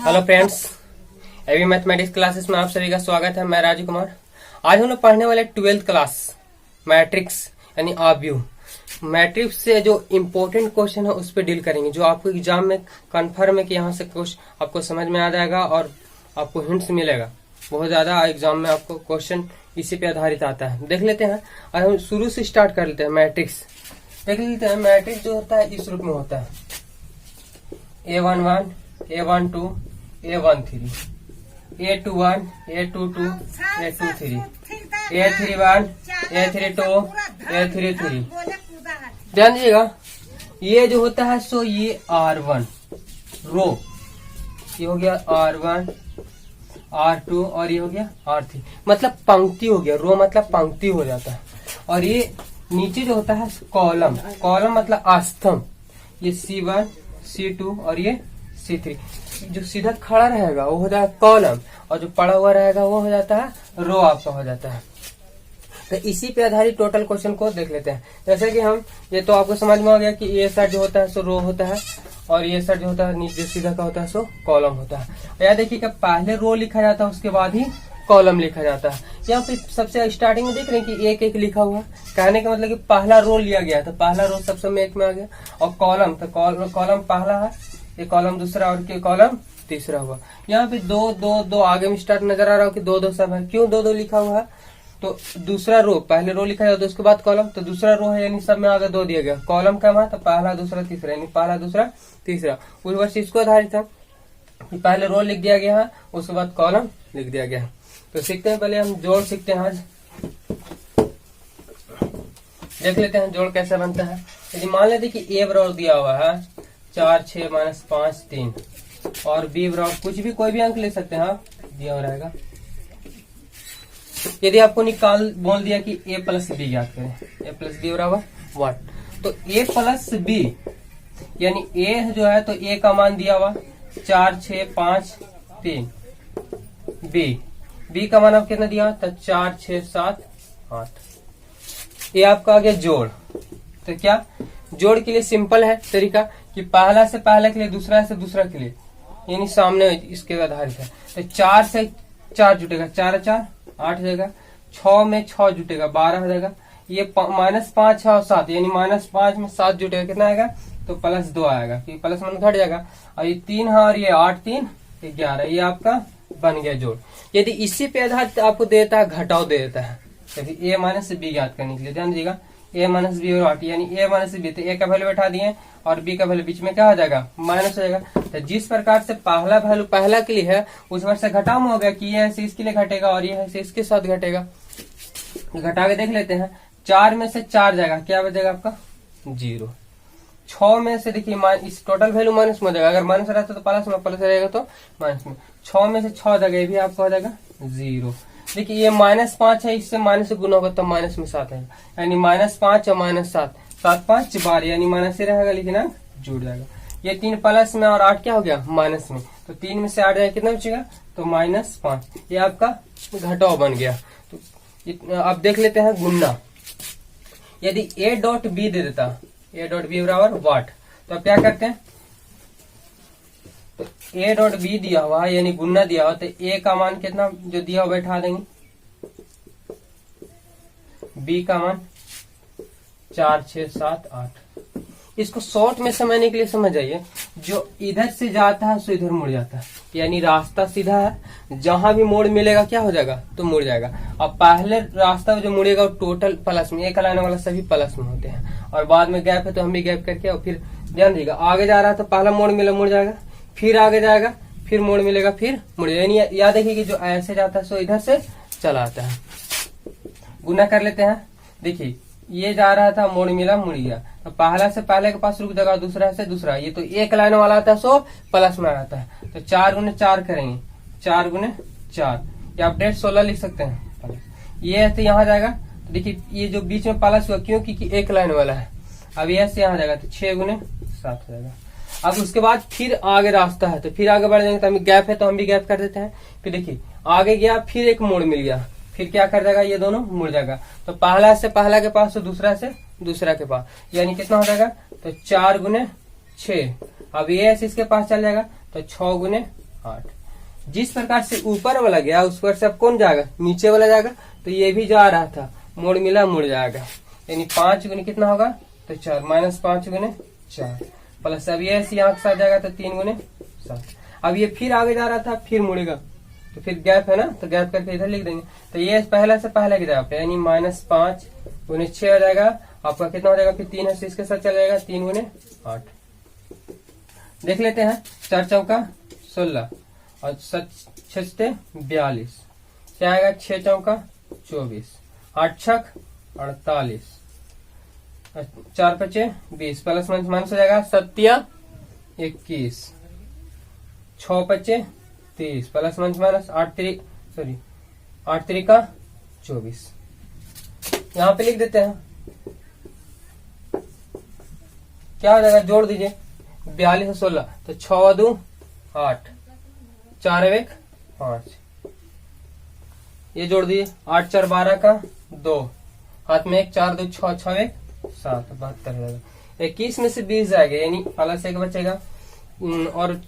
Hello friends, एवी mathematics classes में आप सभी का स्वागत है। मैं राजू कुमार। आज हम लोग पढ़ने वाले 12th क्लास मैट्रिक्स यानी आव्यूह। मैट्रिक्स से जो इम्पोर्टेंट क्वेश्चन है उस पर डील करेंगे, जो आपको एग्जाम में कन्फर्म है कि यहाँ से कुछ आपको समझ में आ जाएगा और आपको हिंट्स मिलेगा। बहुत ज्यादा एग्जाम में आपको क्वेश्चन इसी पे आधारित आता है। देख लेते हैं, और हम शुरू से स्टार्ट कर लेते हैं। मैट्रिक्स देख लेते हैं। मैट्रिक्स जो होता है इस रूप में होता है: A11, A12, A13, A21, A22, A23, A31, A32, A33। ध्यान दीजिएगा, ये जो होता है सो ये R1 रो, ये हो गया R1, R2 और ये हो गया R3। मतलब पंक्ति हो गया, रो मतलब पंक्ति हो जाता है। और ये नीचे जो होता है कॉलम, कॉलम मतलब आस्तंभ, ये C1, C2 और ये C3। जो सीधा खड़ा रहेगा वो हो जाता है कॉलम, और जो पड़ा हुआ रहेगा वो हो जाता है रो, आपका हो जाता है। तो इसी पे आधारित टोटल क्वेश्चन को देख लेते हैं। जैसे कि हम, ये तो आपको समझ में आ गया कि ये साइड जो होता है सो रो होता है, और ये साइड जो होता है नीचे सीधा का होता है सो कॉलम होता है। याद देखिए कि पहले रो लिखा जाता है, उसके बाद ही कॉलम लिखा जाता है। यहाँ पे सबसे स्टार्टिंग में देख रहे हैं कि एक एक लिखा हुआ। कहने का मतलब कि पहला रो लिया गया, तो पहला रो सबसे में एक में आ गया। और कॉलम, तो कॉलम पहला है, ये कॉलम दूसरा और ये कॉलम तीसरा हुआ। यहाँ पे दो दो दो आगे में स्टार्ट नजर आ रहा हो कि दो दो सब है। क्यों दो दो लिखा हुआ है? तो दूसरा रो, पहले रो लिखा जाता है उसके बाद कॉलम, तो दूसरा रो है यानी सब में आगे दो दिया गया। कॉलम का है तो पहला दूसरा तीसरा, यानी पहला दूसरा तीसरा। उस वर्ष इसको आधारित है कि पहले रो लिख दिया गया है, उसके बाद कॉलम लिख दिया गया है। तो सीखते हैं, पहले हम जोड़ सीखते हैं। आज देख लेते हैं जोड़ कैसे बनता है। यदि मान लेते कि ए बराबर दिया हुआ है 4, 6, -5, 3 और बी बराबर कुछ भी, कोई भी अंक ले सकते हैं आप, दिया हुआ रहेगा। यदि आपको निकाल बोल दिया कि a प्लस बी याद करें, a प्लस बी बराबर व्हाट, तो a प्लस बी यानी a जो है तो a का मान दिया हुआ 4, 6, 5, 3। b का मान आप कितना दिया तो 4, 6, 7, 8। ये आपका आ गया जोड़। तो क्या जोड़ के लिए सिंपल है तरीका कि पहला से पहला के लिए, दूसरा से दूसरा के लिए, यानी सामने इसके आधारित है। तो 4 से 4 जुटेगा, 4 4 8 हो जाएगा। 6 में 6 जुटेगा, 12 हो जाएगा। ये -5, 6 और 7, यानी -5 में 7 जुटेगा, कितना आएगा तो +2 आएगा, कि प्लस मन घट जाएगा। और ये 3 है और ये 8, 3 11, ये आपका बन गया जोड़। यदि इसी पे आधारित आपको देता है घटाव दे देता है, यदि a माइनस बी याद करने के लिए ध्यान दीजिएगा, a माइनस बी और 8 यानी a माइनस बी, तो a का वैल्यू बैठा दिए और b का वैल्यू बीच में क्या हो जाएगा माइनस हो जाएगा। तो जिस प्रकार से पहला वैल्यू पहला के लिए है, उस वर्ष से घटाव में हो गया कि ये ऐसे इसके लिए घटेगा और ये ऐसे इसके साथ घटेगा। घटा के देख लेते हैं, 4 में से 4 जाएगा, क्या बचेगा आपका 0। 6 में से देखिए इस टोटल वैल्यू माइनस में हो जाएगा, अगर माइनस रहता तो प्लस में, प्लस रहेगा तो माइनस में। 6 में से 6 जाएगा, ये भी आपका हो जाएगा 0। देखिए ये -5 है, इससे माइनस से गुना होगा तो माइनस में 7 आएगा, यानी -5 और -7, 7 5 12, यानी माइनस ही रहेगा लेकिन आप जुड़ जाएगा। ये 3 प्लस में और 8 क्या हो गया माइनस में, तो 3 में से 8 जाएगा, कितना बचेगा तो -5। ये आपका घटाव बन गया। तो अब देख लेते हैं गुना। यदि a डॉट बी दे देता, a डॉट बी बराबर व्हाट, तो अब क्या करते हैं, तो a डॉट बी दिया हुआ है यानी गुना दिया हुआ, तो a का मान कितना जो दिया हुआ बैठा देंगे, b का मान 4, 6, 7, 8। इसको शॉर्ट में समझने के लिए समझ जाइए, जो इधर से जाता है सो इधर मुड़ जाता है, यानी रास्ता सीधा है, जहां भी मोड़ मिलेगा क्या हो जाएगा तो मुड़ जाएगा। अब पहले रास्ता जो मुड़ेगा वो टोटल प्लस में, एक लाने वाला सभी प्लस में होते हैं, और बाद में गैप है तो हम भी गैप करके, और फिर ध्यान दीजिएगा आगे जा रहा है तो पहला मोड़ मिला मुड़ जाएगा, फिर आगे जाएगा, फिर मोड़ मिलेगा, फिर मुड़ जाएगा। यानी याद रखिए कि जो ऐसे जाता है सो इधर से चला आता है। गुना कर लेते हैं। देखिए ये जा रहा था, मोड़ मिला मुड़ गया, तो पहला से पहले के पास रुक जाएगा, दूसरा से दूसरा, ये तो एक लाइन वाला आता है सो प्लस में आता है। तो 4 गुने 4 करेंगे, 4 गुने 4, या आप 16 लिख सकते हैं। ये है तो यहाँ जाएगा, तो देखिए ये जो बीच में प्लस हुआ क्यों, क्योंकि एक लाइन वाला है। अब ये से यहाँ जाएगा तो 6 गुने 7 हो जाएगा। अब उसके बाद फिर आगे रास्ता है, तो फिर आगे बढ़ जाएंगे, तो हमें गैप है तो हम भी गैप कर देते हैं। फिर देखिए आगे गया, फिर एक मोड़ मिल गया, फिर क्या कर जाएगा ये दोनों मुड़ जाएगा, तो पहला से पहला के पास तो दूसरा से दूसरा के पास, यानी कितना हो जाएगा तो 4 गुने 6। अब ये ऐसे इसके पास चल जाएगा तो 6 गुने 8। जिस प्रकार से ऊपर वाला गया उस पर से अब कौन जाएगा, नीचे वाला जाएगा, तो ये भी जा रहा था, मोड़ मिला मुड़ जाएगा, यानी 5 गुने कितना होगा, तो 4, -5 गुने 4 प्लस अब ये यहाँ के साथ जाएगा तो 3 गुने 7। अब ये फिर आगे जा रहा था, फिर मुड़ेगा, तो फिर गैप है ना, तो गैप करके इधर लिख देंगे, तो ये पहला से पहले की जगह पे यानी -5 गुने 6 हो जाएगा, आपका कितना हो जाएगा, फिर 3 है इसके साथ चल जाएगा, 3 गुने 8। देख लेते हैं, 4 चौका 16 और 6 42, क्या आएगा, 6 चौका 24, 8 छक 48, 4 पचे 20 प्लस माइनस हो जाएगा, 7 21, 6 पचे 30 प्लस माइनस 8 3 24। यहाँ पे लिख देते हैं, क्या हो जाएगा, जोड़ दीजिए 42 और 16, तो 6 2 8, 4 1 5, ये जोड़ दीजिए, 8 4 12 का 2, हाथ में 1, 4 2 6 6 1 7, 72 हो जाएगा। 21 में से 20 जाएगा, यानी प्लस 1 बचेगा, और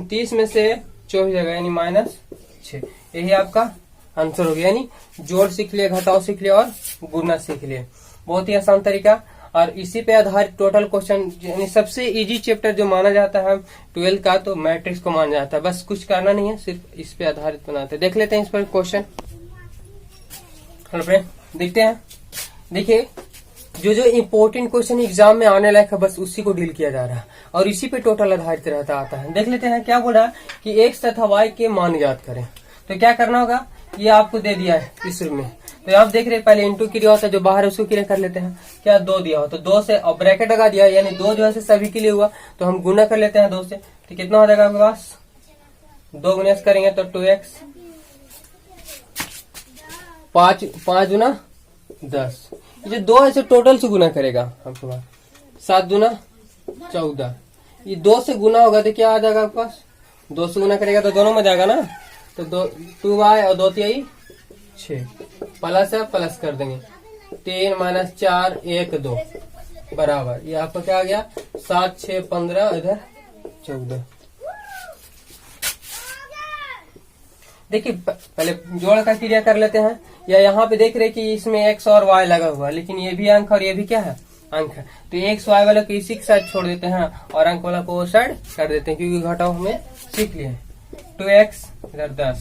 30 में से 24 जाएगा, यानी -6। यही आपका आंसर हो गया, यानी जोड़ सीख लिए, घटाव सीख लिया और गुना सीख लिए। बहुत ही आसान तरीका, और इसी पे आधारित टोटल क्वेश्चन, यानी सबसे इजी चैप्टर जो माना जाता है 12 का, तो मैट्रिक्स को माना जाता है। बस कुछ करना नहीं है, सिर्फ इस पे आधारित बनाते हैं। देख लेते हैं इस पर क्वेश्चन। हेलो फ्रेंड, देखते हैं। देखिए, जो इम्पोर्टेंट क्वेश्चन एग्जाम में आने लायक है, बस उसी को डील किया जा रहा है, और इसी पे टोटल आधारित रहता आता है। देख लेते हैं क्या बोल रहा है कि एक्स तथा वाई के मान ज्ञात करें। तो क्या करना होगा, ये आपको दे दिया है इस रूप में, तो आप देख रहे हैं पहले इंटू क्रिया होता है, जो बाहर है उसको क्रिया कर लेते हैं। क्या 2 दिया हो तो 2 से, और ब्रैकेट लगा दिया, यानी 2 जो है सभी के लिए हुआ, तो हम गुना कर लेते हैं 2 से। तो कितना हो जाएगा आपके पास, 2 गुना करेंगे तो 2x, 5 गुना 10, ये 2 ऐसे टोटल से गुना करेगा आपके पास, 7 गुना 14, ये 2 से गुना होगा तो क्या आ जाएगा आपके पास, 2 से गुना करेगा तो दोनों में जाएगा ना, तो 2y और 2 3 6, प्लस है, प्लस कर देंगे, 3 - 4 1 2 बराबर, ये आपका क्या आ गया, 7 6 15, इधर 14। देखिए पहले जोड़ का क्रिया कर लेते हैं, या यहाँ पे देख रहे कि इसमें x और y लगा हुआ है, लेकिन ये भी अंक और ये भी क्या है, अंक है, तो x y वाला को इसी के साथ छोड़ देते हैं और अंक वाला को वो साइड कर देते हैं, क्योंकि घटाव हमें सीख लिए। 2x इधर 10,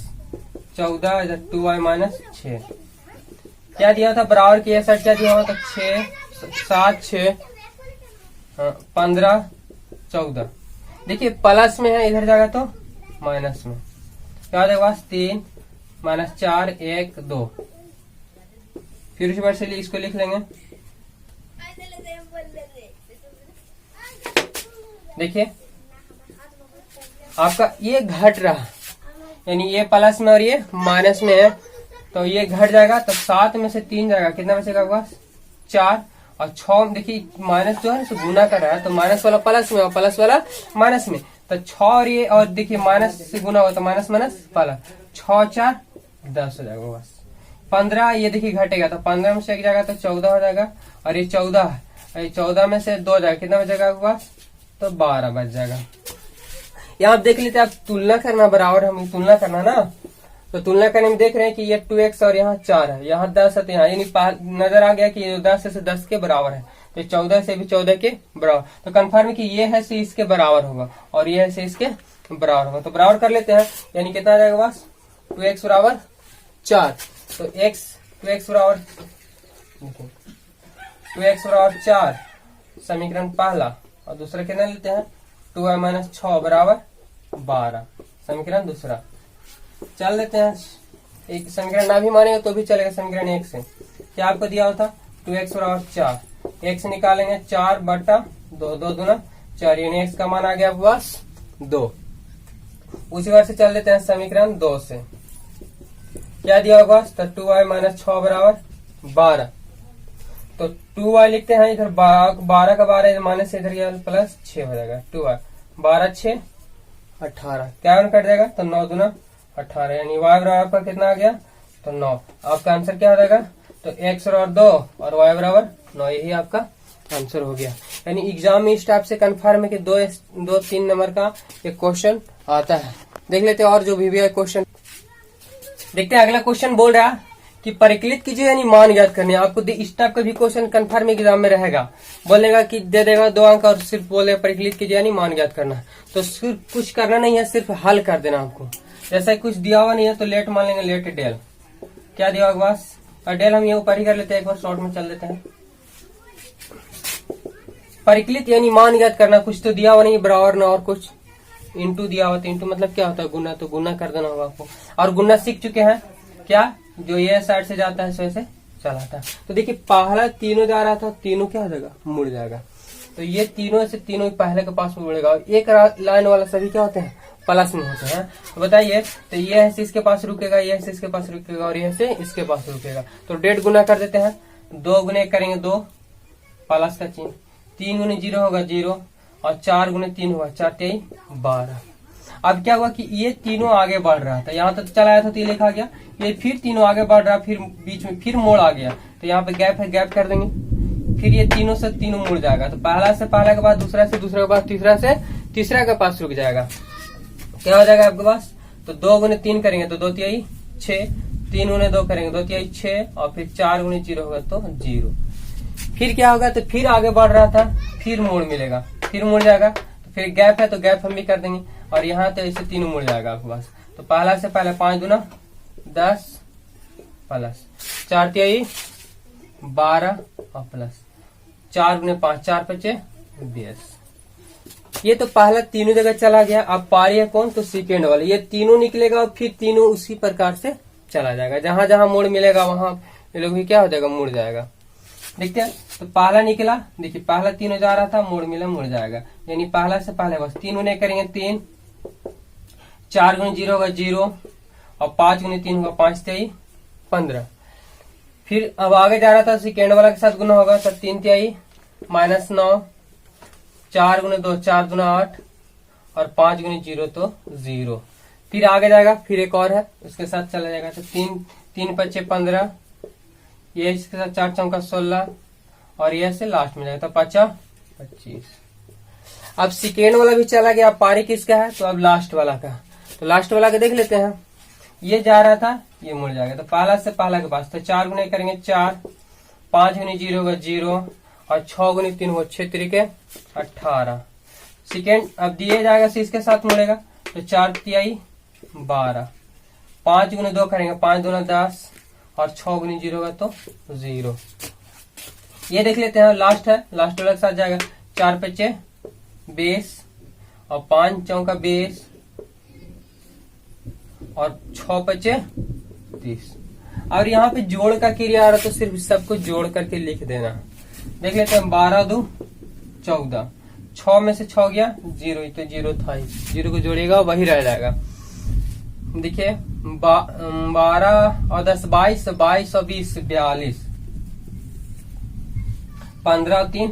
14 इधर 2y - 6, क्या दिया था बराबर की साइड, क्या दिया हुआ था 6 7 6 15 14। देखिए प्लस में है, इधर जाएगा तो माइनस में, क्या हो जाएगा 3 - 4 1 2, फिर उसी बार से इसको लिख लेंगे। देखिए आपका ये घट रहा, यानी ये प्लस में और ये माइनस में है, तो ये घट जाएगा, तो 7 में से 3 जाएगा, कितना बचेगा आपके पास 4, और 6 देखिए माइनस जो है ना गुना कर रहा है, तो माइनस वाला प्लस में और प्लस वाला माइनस में, तो 6 और ये, और देखिए माइनस से गुना हुआ तो माइनस प्लस, 6 4 10 हो जाएगा बस। 15 ये देखिए घटेगा, तो 15 में से 1 जाएगा तो 14 हो जाएगा, और ये 14 है, 14 में से 2 जाएगा, कितना बचेगा आपके पास, तो 12 बच जाएगा। यहाँ आप देख लेते हैं, आप तुलना करना, बराबर हमें तुलना करना ना, तो तुलना करने में देख रहे हैं कि ये 2x और यहाँ 4 है, यहाँ 10 है, तो यहाँ यानी नजर आ गया कि 10 से 10 के बराबर है, तो 14 से भी 14 के बराबर, तो कंफर्म है कि ये है से इसके बराबर होगा और ये है से इसके बराबर होगा, तो बराबर कर लेते हैं, यानी कितना आ जाएगा बस 2x बराबर 4, तो 2x बराबर 4 समीकरण पहला, और दूसरा कितना लेते हैं 2y - 6 बराबर 12 समीकरण दूसरा। चल लेते हैं, एक समीकरण ना भी मानेगा तो भी चलेगा, समीकरण 1 से क्या आपको दिया होता 2x बराबर 4, x निकालेंगे 4 बटा 2, 2 दूना 4, यानी x का मान आ गया बस 2। उसी बार से चल लेते हैं समीकरण 2 से, क्या दिया होगा, तो 2y - 6 बराबर 12, तो 2y लिखते हैं, इधर 12 का 12 माइनस से इधर गया प्लस 6 हो जाएगा, 2y 12 6 18, क्या कट जाएगा, तो 9 दूना 18, यानी y बराबर आपका कितना आ गया, तो 9। आपका आंसर क्या हो जाएगा, तो x बराबर 2 और y बराबर 9, यही आपका आंसर हो गया। यानी एग्जाम में इस टाइप से कंफर्म है कि 2-3 नंबर का एक क्वेश्चन आता है। देख लेते हैं और जो भी है क्वेश्चन। देखते हैं अगला क्वेश्चन बोल रहा है कि परिकलित कीजिए यानी मान ज्ञात करने। आपको इस टाइप का भी क्वेश्चन कन्फर्म एग्जाम में रहेगा, बोलेगा कि दे देगा 2 अंक और सिर्फ बोलेगा परिकलित कीजिए यानी मान ज्ञात करना। तो सिर्फ कुछ करना नहीं है, सिर्फ हल कर देना आपको। जैसा कुछ दिया हुआ नहीं है तो लेट मान लेंगे, लेट डेल क्या दिया होगा बस, और डेल हम ये ऊपर ही कर लेते हैं, एक बार शॉर्ट में चल देते हैं। परिकलित यानी मान ज्ञात करना, कुछ तो दिया हुआ नहीं, बराबर ना और कुछ इंटू दिया हुआ, तो इंटू मतलब क्या होता है गुना, तो गुना कर देना होगा आपको। और गुना सीख चुके हैं क्या, जो ये साइड से जाता है इस वैसे चलाता है। तो देखिए पहला तीनों जा रहा था, तीनों क्या हो जाएगा, मुड़ जाएगा। तो ये तीनों से तीनों पहले के पास में मुड़ेगा, और एक लाइन वाला सभी क्या होते हैं, प्लस में होते हैं। तो बताइए, तो ये ऐसे इसके पास रुकेगा, ये ऐसे इसके पास रुकेगा, और ये ऐसे इसके पास रुकेगा। तो 1.5 गुना कर देते हैं, 2 गुने करेंगे 2 प्लस का चिन्ह, 3 गुने 0 होगा 0, और 4 गुने 3 होगा 4 3 12। अब क्या हुआ कि ये तीनों आगे बढ़ रहा था, यहाँ तक चला आया था तो ये लिखा गया, ये फिर तीनों आगे बढ़ रहा, फिर बीच में फिर मोड़ आ गया, तो यहाँ पे गैप है, गैप कर देंगे। फिर ये तीनों से तीनों मुड़ जाएगा, तो पहला से पहला के बाद दूसरा से दूसरे के बाद तीसरा से तीसरा के पास रुक जाएगा। क्या हो जाएगा आपके पास, तो 2 गुने 3 करेंगे तो 2 तिहाई 6, 3 गुने 2 करेंगे 2 तिहाई 6, और फिर 4 गुने 0 होगा तो 0। फिर क्या होगा, तो फिर आगे बढ़ रहा था, फिर मोड़ मिलेगा, फिर मुड़ जाएगा, तो फिर गैप है तो गैप हम भी कर देंगे, और यहाँ तो ऐसे तीनों मुड़ जाएगा आपके पास। तो पहला से पहले 5 गुना 10 प्लस 4 तिहाई 12 और प्लस 4 गुने 5 4 5 20। ये तो पहला तीनों जगह चला गया। अब पारी है कौन, तो सेकेंड वाला, ये तीनों निकलेगा और फिर तीनों उसी प्रकार से चला जाएगा, जहां जहां मोड़ मिलेगा वहां ये लोग भी क्या हो जाएगा, मुड़ जाएगा। देखते हैं, तो पहला निकला, देखिए पहला तीनों जा रहा था, मोड़ मिला मुड़ जाएगा, यानी पहला से पहले बस 3 गुने करेंगे 3, 4 गुने 0 होगा 0, और 5 गुने 3 होगा 5 तिहाई 15। फिर अब आगे जा रहा था, सेकेंड वाला के साथ गुना होगा, तो 3 तिहाई -9, 4 गुने 2 4 गुना 8, और 5 गुने 0 तो 0। फिर आगे जाएगा, फिर एक और है उसके साथ चला जाएगा, तो 3 5 15, ये इसके साथ 4 चौका 16, और ये से लास्ट में जाएगा तो 5 25। अब सेकेंड वाला भी चला गया, अब पारी किसका है, तो अब लास्ट वाला का। तो लास्ट वाला का देख लेते हैं, ये जा रहा था, ये मुड़ जाएगा, तो पहला से पहला के पास, तो 4 गुने करेंगे 4, 5 गुने 0 होगा 0, और 6 गुने 3 होगा 6 तरीके 18। सेकेंड अब दिए जाएगा, इसके साथ मुड़ेगा, तो 4 तिहाई 12, 5 गुने 2 करेंगे 5 दूना 10, और 6 गुने 0 होगा तो 0। ये देख लेते हैं, लास्ट है, लास्ट वाला के साथ जाएगा, 4 5 20, और 5 चौका 20, और 6 5 30। और यहाँ पे जोड़ का क्रिया आ रहा, तो सिर्फ सबको जोड़ करके लिख देना। देख लेते हैं, 12 2 14, 6 में से 6 गया 0, तो 0 था ही, 0 को जोड़ेगा वही रह जाएगा। देखिए 12 और 10 22, 22 और 20 42, 15 और 3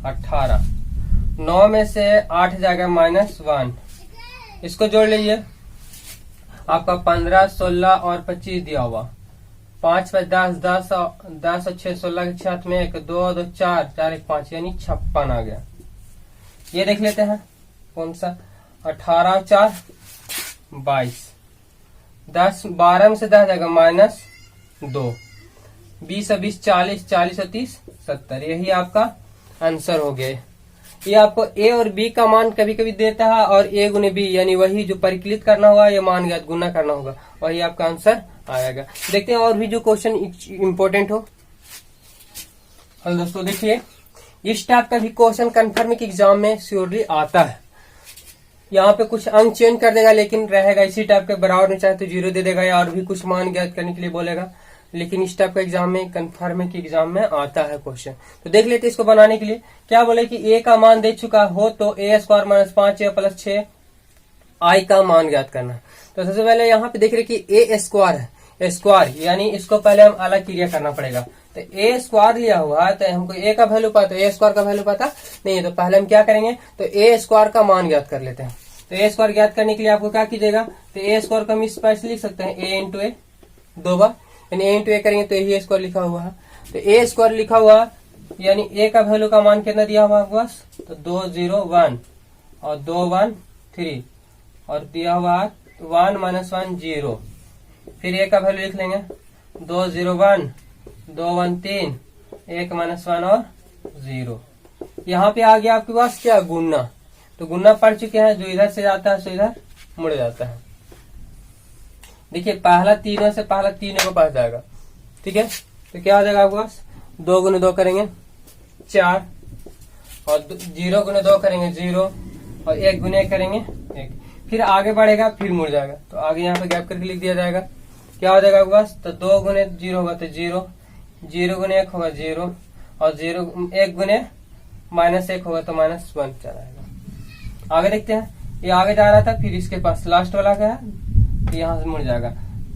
18, 9 में से 8 जाएगा -1, इसको जोड़ लीजिए, आपका 15 16 और 25 दिया हुआ, 5 5 10 10 और 6 16 के 6 में 1 2 2 4 4 1 5, यानी 56 आ गया। ये देख लेते हैं कौन सा, 18 और 4 22, 10 12 में से 10 जाएगा -2, 20 और 20 40, 40 और 30 70, यही आपका आंसर हो गया। ये आपको ए और बी का मान कभी कभी देता है, और ए गुने बी यानी वही जो परिकलित करना होगा, ये मान ज्ञात गुना करना होगा, वही आपका आंसर आएगा। देखते हैं और भी जो क्वेश्चन इंपॉर्टेंट हो। हेलो दोस्तों, देखिए इस टाइप का भी क्वेश्चन कन्फर्म के एग्जाम में श्योरली आता है। यहाँ पे कुछ अंक चेंज कर देगा, लेकिन रहेगा इसी टाइप के, बराबर में चाहे तो 0 दे देगा, या और भी कुछ मान ज्ञात करने के लिए बोलेगा, लेकिन इस टाइप का एग्जाम में कन्फर्म के एग्जाम में आता है क्वेश्चन। तो देख लेते इसको बनाने के लिए। क्या बोले कि ए का मान दे चुका हो तो a² -5 प्लस 6 i का मान ज्ञात करना। तो सबसे पहले यहाँ पे देख रहे कि a स्क्वायर है, स्क्वायर यानी इसको पहले हम अलग क्रिया करना पड़ेगा। तो a स्क्वायर लिया हुआ है, तो हमको a का वैल्यू पता, a स्क्वायर का वैल्यू पता नहीं है, तो पहले हम क्या करेंगे, तो a स्क्वायर का मान ज्ञात कर लेते हैं। तो a स्क्वायर ज्ञात करने के लिए आपको क्या कीजिएगा, तो a स्क्वायर को हम इस पैसे लिख सकते हैं, a इंटू ए 2 बार, यानी a इंटू ए करेंगे तो यही स्क्वायर लिखा हुआ है। तो a स्क्वायर लिखा हुआ यानी a का वैल्यू का मान कितना दिया हुआ आपके पास, तो 2 0 1 और 2 1 3 और दिया हुआ 1 माइनस 1 0। फिर ए का वैल्यू लिख लेंगे 2 0 1 2 1 3 1 माइनस 1 और 0। यहाँ पे आ गया आपके पास क्या, गुणना। तो गुणना पढ़ चुके हैं, जो इधर से जाता है सो इधर मुड़ जाता है। देखिए पहला तीनों से पहला तीनों के पास जाएगा, ठीक है। तो क्या हो जाएगा आपके पास, 2 गुने 2 करेंगे 4 और 0 गुने 2 करेंगे 0 और 1 गुने 1 करेंगे 1। फिर आगे बढ़ेगा फिर मुड़ जाएगा, तो आगे यहाँ पे गैप करके लिख दिया जाएगा। क्या हो जाएगा आपके पास, तो 2 गुने 0 होगा तो 0, 0 गुने 1 होगा 0 और 1 गुने माइनस 1 होगा तो माइनस 1 चला आएगा। आगे देखते हैं, ये आगे जा रहा था, फिर इसके पास लास्ट वाला क्या है, तो यहाँ से मुड़ जाएगा।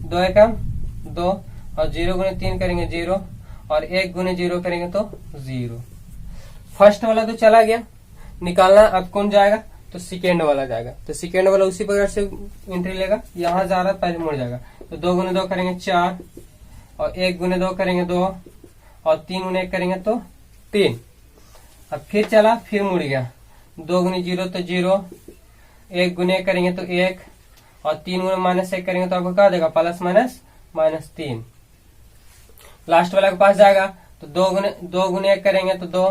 2 एकम 2 और 0 गुने 3 करेंगे 0 और 1 गुने 0 करेंगे तो 0। फर्स्ट वाला तो चला गया, निकालना अब कौन जाएगा, तो सेकेंड वाला जाएगा। तो सेकेंड वाला उसी प्रकार से एंट्री लेगा, यहाँ जा रहा पहले मुड़ जाएगा। तो 2 गुने 2 करेंगे 4 और 1 गुने 2 करेंगे 2 और 3 गुने 1 करेंगे तो 3। अब फिर चला फिर मुड़ गया, 2 गुने 0 तो 0, 1 गुने 1 करेंगे तो 1 और 3 गुने माइनस 1 करेंगे तो आपको क्या देगा, प्लस माइनस माइनस 3। लास्ट वाला के पास जाएगा, तो 2 गुने 1 करेंगे तो 2,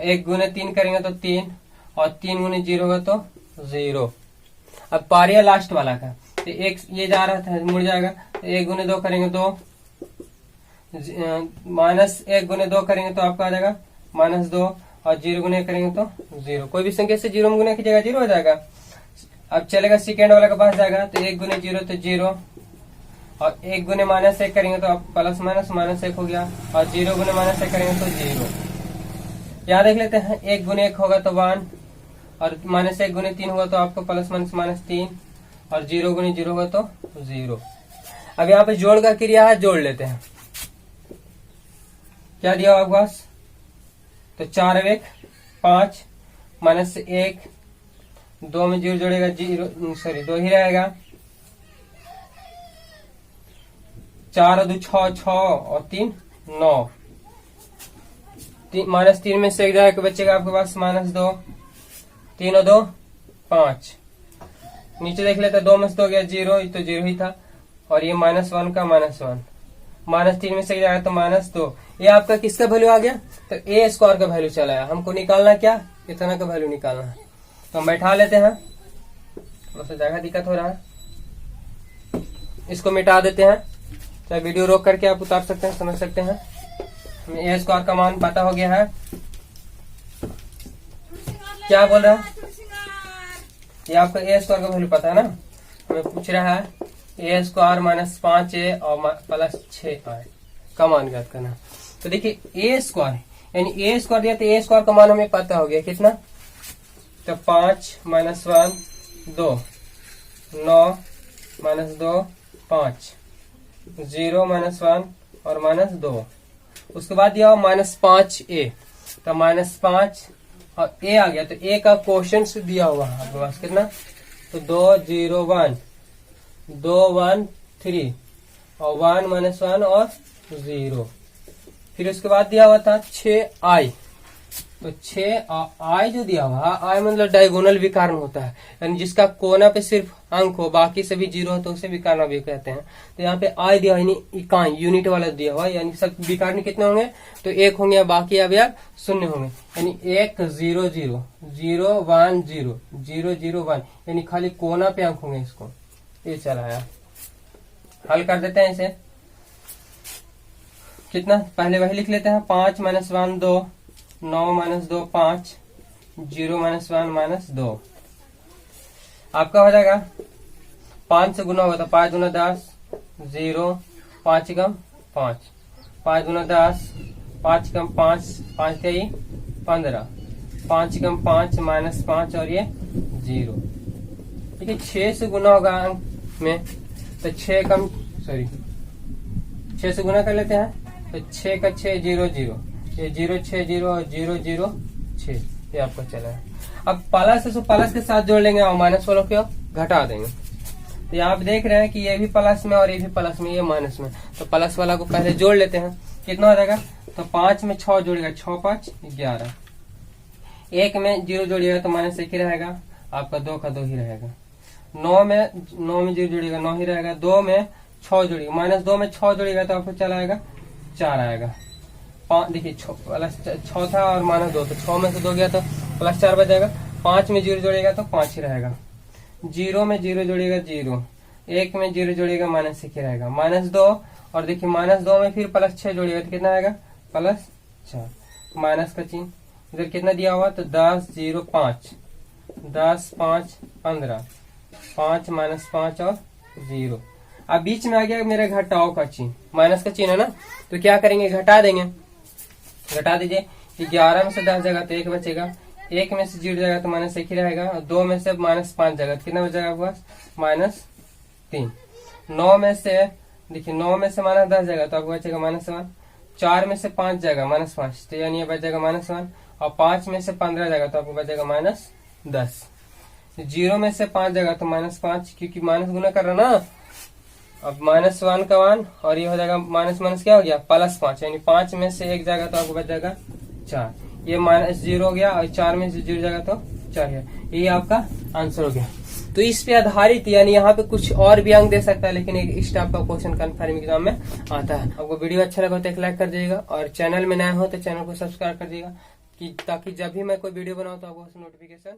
1 गुने 3 करेंगे तो 3 और 3 गुने 0 होगा तो 0। अब पारी है लास्ट वाला का, तो एक ये जा रहा था मुड़ जाएगा। तो 1 गुने 2 करेंगे 2 माइनस 1 गुने 2 करेंगे तो आपका आ जाएगा माइनस 2 और 0 गुने करेंगे तो 0। कोई भी संख्या से 0 में गुना कीजिएगा 0 हो जाएगा। अब चलेगा सेकेंड वाला के पास जाएगा, तो 1 गुने 0 तो 0 और 1 गुने माइनस 1 करेंगे तो आप प्लस माइनस माइनस 1 हो गया और 0 गुने माइनस 1 करेंगे तो 0। यहाँ देख लेते हैं, 1 गुने 1 होगा तो 1 और माइनस 1 गुने 3 होगा तो आपको प्लस माइनस माइनस 3 और 0 गुने 0 होगा तो 0। अब यहाँ पे जोड़ का क्रिया है, जोड़ लेते हैं। क्या दिया आपके पास, तो 4 1 5 माइनस 1 2 में 0 जोड़ेगा 2 ही रहेगा। 4 और 2 6 6 और 3 9, माइनस 3 में से एक जाएगा बचेगा आपके पास माइनस 2, 3 और 2 5। नीचे देख लेते 2 में से 2 गया 0, तो 0 ही था और ये माइनस 1 का माइनस 1, माइनस 3 में से जाएगा तो माइनस 2। ये आपका किसका वैल्यू आ गया, तो ए स्क्वायर का वैल्यू चला है। हमको निकालना क्या, इतना का वैल्यू निकालना है। तो हम बैठा लेते हैं, थोड़ा सा जगह दिक्कत हो रहा है, इसको मिटा देते हैं। चाहे वीडियो रोक करके आप उतार सकते हैं, समझ सकते हैं। ए स्क्वायर का मान पता हो गया है। क्या बोल रहा है, ये आपका ए स्क्वायर का वैल्यू पता है ना। हमें पूछ रहा है ए स्क्वायर माइनस 5a और प्लस 6i का मान ज्ञात करना। तो देखिए ए स्क्वायर यानी ए स्क्वायर दिया, तो ए स्क्वायर का मान हमें पता हो गया कितना, तो 5 माइनस 1 2 9 माइनस 2 5 0 माइनस 1 और माइनस 2। उसके बाद दिया हुआ माइनस 5a, तो माइनस 5 और a आ गया। तो a का क्वेश्चन से दिया हुआ है आपके पास कितना, तो 2 0 1 2 1 3 और 1 माइनस 1 और 0। फिर उसके बाद दिया हुआ था 6i, तो 6i जो दिया हुआ, i मतलब डायगोनल विकर्ण होता है, यानी जिसका कोना पे सिर्फ अंक हो बाकी सभी 0 हो तो उसे विकर्ण भी कहते हैं। तो यहाँ पे i दिया यानी इकाई यूनिट वाला दिया हुआ, यानी सब विकर्ण कितने होंगे, तो 1 होंगे, बाकी अवयव 0 होंगे। यानी 1 0 0 0 1 0 0 0 1, यानी खाली कोना पे अंक होंगे। इसको ये चला है, हल कर देते हैं इसे। कितना, पहले वही लिख लेते हैं, 5 माइनस 1 2 9 माइनस 2 5 0 माइनस 1 माइनस 2। आपका हो जाएगा 5 से गुना होगा तो 5 गुना 10 0 5 कम 5 5 गुना 10 5 कम 5 5 3 15 5 कम 5 माइनस 5 और ये 0। ठीक है, 6 से गुना होगा अंक में, तो 6 कम 6 से गुना कर लेते हैं, तो 6 का 6 0 0, ये 0 6 0 और 0 0 6, ये आपका चला है। अब प्लस से प्लस के साथ जोड़ लेंगे और माइनस वालों को घटा देंगे। तो यहाँ आप देख रहे हैं कि ये भी प्लस में और ये भी प्लस में, ये माइनस में। तो प्लस वाला को पहले जोड़ लेते हैं, कितना हो जाएगा, तो 5 में 6 जोड़ेगा 6 5 11, 1 में 0 जोड़िएगा तो माइनस 1 ही रहेगा, आपका 2 का 2 ही रहेगा। 9 में 0 जुड़ेगा 9 ही रहेगा। 2 में 6 जुड़ेगा, -2 में 6 जुड़ेगा तो आपको चला आएगा 4 आएगा। 5 देखिए 6 था और -2 तो 6 में से 2 गया तो +4 बचेगा। 5 में 0 जुड़ेगा तो 5 ही रहेगा। 0 में 0 जुड़ेगा 0, 1 में 0 जुड़ेगा -1 ही रहेगा। -2 और देखिए -2 में फिर +6 जुड़ेगा तो कितना आएगा +4। माइनस का चिन्ह इधर कितना दिया हुआ तो 10 0 5, 10 5 15, 5 -5 और 0। अब बीच में आ गया मेरा घटाओ का चिन्ह, माइनस का चिन्ह है ना, तो क्या करेंगे घटा देंगे। घटा दीजिए, 11 में से 10 जाएगा तो 1 बचेगा, 1 में से 0 जाएगा तो -1 ही रहेगा, और 2 में से -5 जाएगा तो कितना बचेगा आपके पास -3। 9 में से देखिए 9 में से -10 जाएगा तो आपको बचेगा -1। 4 में से 5 जाएगा -5 तो यानी ये बचेगा -1, और 5 में से 15 जाएगा तो आपको बचेगा -10। 0 में से 5 जाएगा तो -5, क्योंकि माइनस गुना कर रहा ना। अब -1 का 1 और ये हो जाएगा माइनस क्या हो गया +5, यानी 5 में से 1 जाएगा तो आपको बच जाएगा 4। ये -0 हो गया और 4 में से 0 जाएगा तो 4 है। ये आपका आंसर हो गया। तो इस पे आधारित यानी यहाँ पे कुछ और भी अंक दे सकता है, लेकिन एक इस टाइप का क्वेश्चन कन्फर्म एग्जाम में आता है। आपको वीडियो अच्छा लगा तो एक लाइक कर दीजिएगा, और चैनल में नया हो तो चैनल को सब्सक्राइब कर दीजिएगा, कि ताकि जब भी मैं कोई वीडियो बनाऊँ तो आपको नोटिफिकेशन